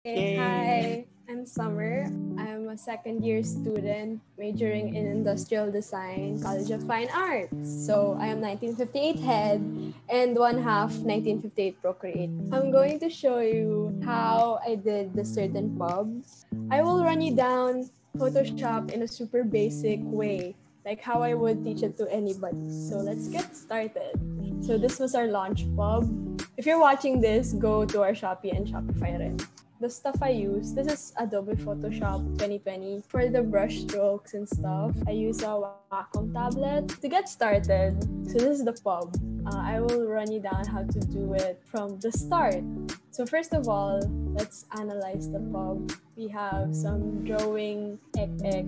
Hi, I'm Summer. I'm a second-year student majoring in Industrial Design, College of Fine Arts. So I am 1958 head and one half 1958 procreate. I'm going to show you how I did the certain pub. I will run you down Photoshop in a super basic way, like how I would teach it to anybody. So let's get started. So this was our launch pub. If you're watching this, go to our Shopee and Shopify rin. The stuff I use, this is Adobe Photoshop 2020. For the brush strokes and stuff, I use a Wacom tablet. To get started, so this is the pub. I will run you down how to do it from the start. So first of all, let's analyze the pub. We have some drawing,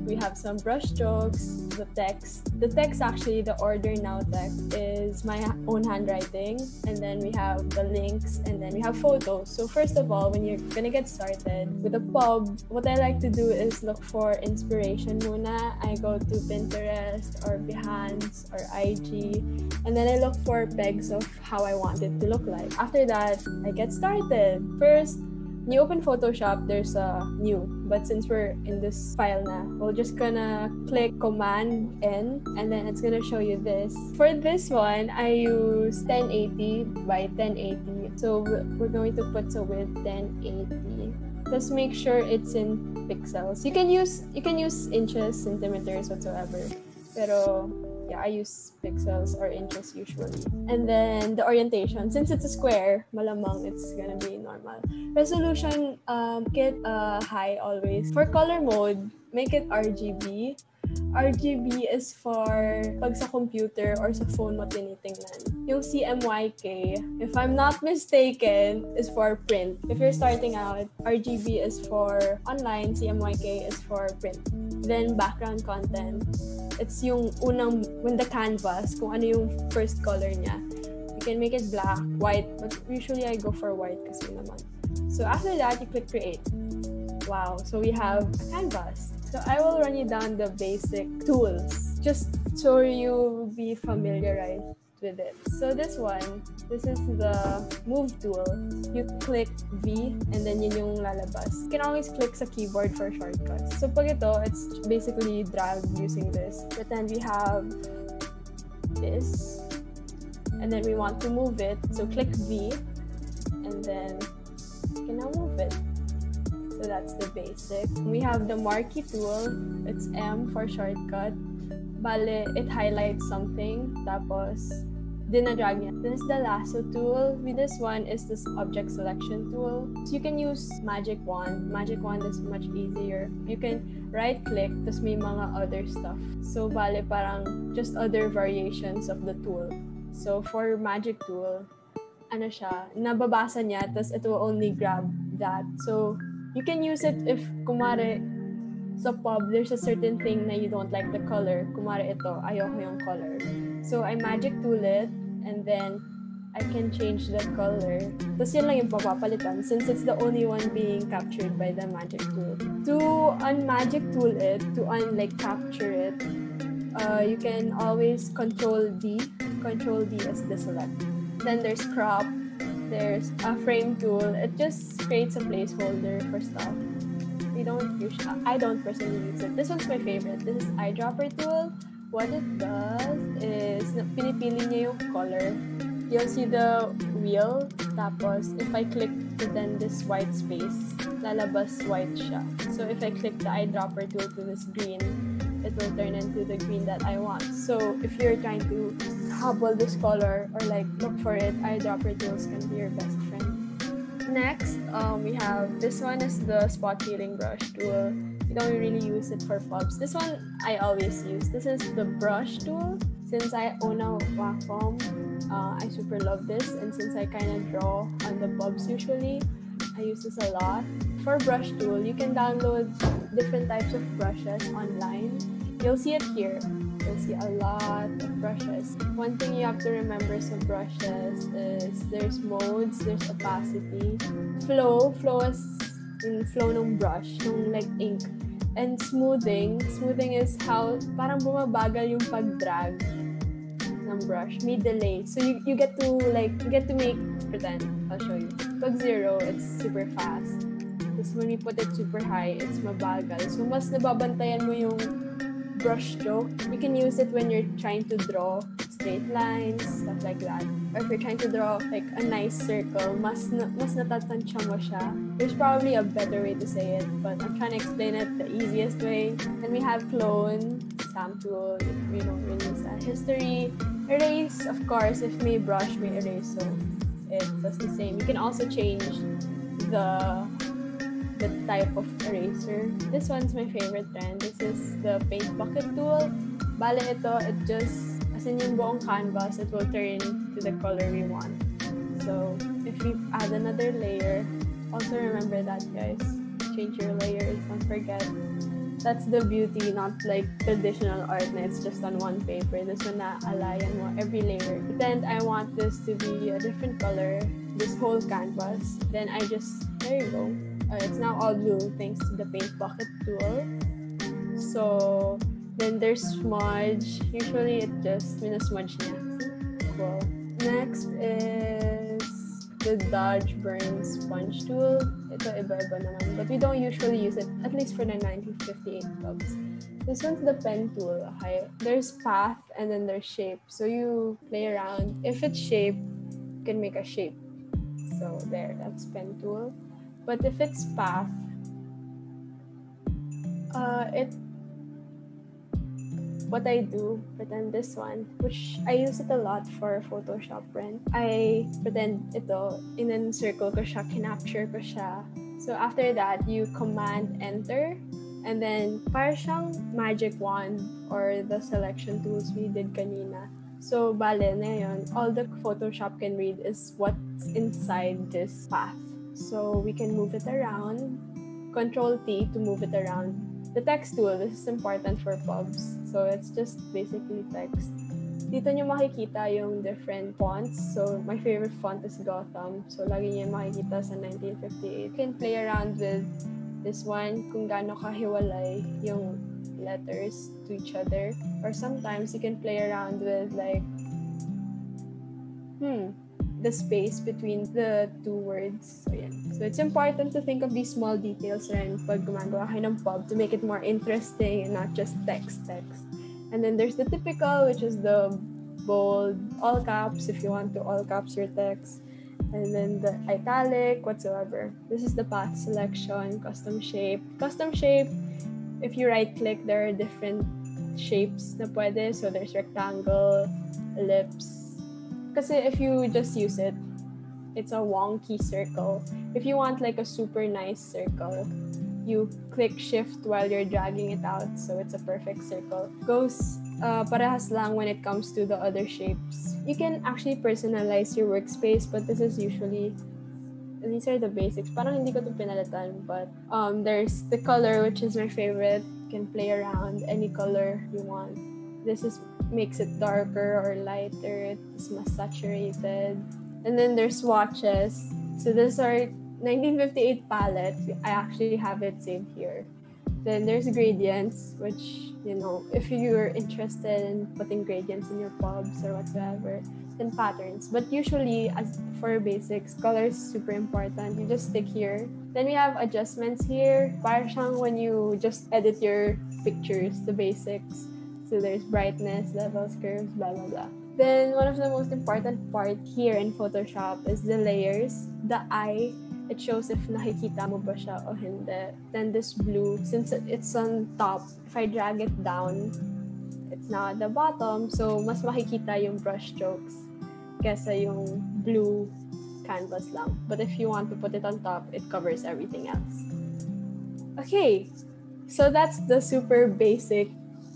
we have some brush strokes, the text. The text actually, the order now text is my own handwriting. And then we have the links and then we have photos. So first of all, when you're gonna get started with the pub, what I like to do is look for inspiration muna. I go to Pinterest or Behance or IG and then I look for pegs of how I want it to look like. After that, I get started. First, when you open Photoshop, there's a new. But since we're in this file na, we're just gonna click Command N and then it's gonna show you this. For this one, I use 1080 by 1080. So we're going to put the width 1080. Just make sure it's in pixels. You can use inches, centimeters, whatsoever. Pero yeah, I use pixels or inches usually. And then the orientation, since it's a square, malamang it's gonna be normal. Resolution, make it high always. For color mode, make it RGB. RGB is for pag sa computer or sa phone mo tinitingnan. Yung CMYK, if I'm not mistaken, is for print. If you're starting out, RGB is for online, CMYK is for print. Then background content, it's yung unang, when the canvas, kung ano yung first color niya. You can make it black, white, but usually I go for white kasi naman. So after that, you click create. Wow, so we have a canvas. So I will run you down the basic tools, just so you will be familiarized with it. So this is the move tool. You click V and then yun yung lalabas. You can always click sa keyboard for shortcuts. So pag ito, it's basically drag using this. But then we have this. And then we want to move it. So click V and then you can now move it. So that's the basic. We have the marquee tool. It's M for shortcut. Bale, it highlights something. Tapos, dinadrag niya. This is the lasso tool. With this one is this object selection tool. So you can use magic wand. Magic wand is much easier. You can right click, tapos may mga other stuff. So bale, parang just other variations of the tool. So for magic tool, ano siya, nababasa niya, tapos it will only grab that. So you can use it if, kumare, sa pub, there's a certain thing na you don't like the color. Kumare ito, ayoko yung color. So I magic tool it, and then I can change the color. Tapos yun lang yung papapalitan since it's the only one being captured by the magic tool. To unmagic tool it, to capture it, you can always Control D. Control D is the select. Then there's crop. There's a frame tool. It just creates a placeholder for stuff. I don't personally use it. This one's my favorite. This is eyedropper tool. What it does is pinipili niya yung color. You'll see the wheel. Tapos if I click then this white space, lalabas white siya. So if I click the eyedropper tool to this green, it will turn into the green that I want. So if you're trying to hobble this color or look for it, eyedropper tools can be your best friend. Next, we have this one is the spot healing brush tool. You don't really use it for pubs. This one I always use. This is the brush tool. Since I own a Wacom, I super love this. And since I kind of draw on the pubs usually, I use this a lot. For brush tool, you can download different types of brushes online. You'll see it here. You'll see a lot of brushes. One thing you have to remember some brushes is there's modes, there's opacity, flow is yung flow ng brush, yung ink. And smoothing is how parang bumabagal yung pag-drag ng brush. May delay. So you get to make, pretend, I'll show you. Pag 0, it's super fast. Because when we put it super high, it's mabagal. So mas nababantayan mo yung brush stroke. You can use it when you're trying to draw straight lines, stuff like that. Or if you're trying to draw like a nice circle, mas natatansya mo siya. There's probably a better way to say it, but I'm trying to explain it the easiest way. And we have clone, stamp tool, we don't really use that. History, erase, of course, if may brush, may erase, so it does the same. You can also change the type of eraser. This one's my favorite trend. This is the paint bucket tool. Bale ito, it just, as in yung buong canvas, it will turn to the color we want. So, if we add another layer, also remember that, guys. Change your layers, don't forget. That's the beauty, not like traditional art na it's just on one paper. This one na alayan mo every layer. Pretend I want this to be a different color, this whole canvas. Then I just, there you go. It's now all blue thanks to the paint bucket tool. So then there's smudge. Usually it just smudge niya. Cool. Next is the Dodge Burn sponge tool. Ito iba-iba naman, but we don't usually use it, at least for the 1958 clubs. This one's the pen tool. Okay. There's path and then there's shape. So you play around. If it's shape, you can make a shape. So there, that's pen tool. But if it's path, what I do, pretend this one, which I use it a lot for Photoshop print. I pretend ito, in-encircle ko siya, kinapture ko siya. So after that, you command enter, and then para siyang magic wand or the selection tools we did kanina. So bale na yun, all the Photoshop can read is what's inside this path. So we can move it around. Control T to move it around. The text tool, this is important for pubs. So it's just basically text. Dito nyo makikita yung different fonts. So my favorite font is Gotham. So lagi nyo makikita sa 1958. You can play around with this one kung gaano kahiwalay yung letters to each other. Or sometimes you can play around with like the space between the two words. So, yeah. So, it's important to think of these small details rin pag gumagawa kayo ng pub to make it more interesting and not just text. And then there's the typical, which is the bold, all caps if you want to all caps your text. And then the italic, whatsoever. This is the path selection, custom shape. Custom shape, if you right-click, there are different shapes na pwede. So, there's rectangle, ellipse. Kasi if you just use it, it's a wonky circle. If you want like a super nice circle, you click shift while you're dragging it out, so it's a perfect circle. Goes parehas lang when it comes to the other shapes. You can actually personalize your workspace, but this is usually, these are the basics. Parang hindi ko to pinalitan, but there's the color, which is my favorite. You can play around any color you want. This makes it darker or lighter. It's more saturated. And then there's swatches. So this are 1958 palette. I actually have it saved here. Then there's gradients, which, if you're interested in putting gradients in your pubs or whatsoever, then patterns. But usually, as for basics, color is super important. You just stick here. Then we have adjustments here. Para siyang when you just edit your pictures, the basics. So there's brightness, levels, curves, blah, blah, blah. Then one of the most important part here in Photoshop is the layers. The eye, it shows if nakikita mo ba siya o hindi. Then this blue, since it's on top, if I drag it down, it's now at the bottom. So mas makikita yung brush strokes kesa yung blue canvas lang. But if you want to put it on top, it covers everything else. Okay, so that's the super basic.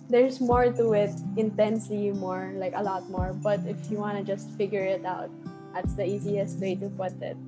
There's more to it, intensely more, like a lot more. But if you want to just figure it out, that's the easiest way to put it.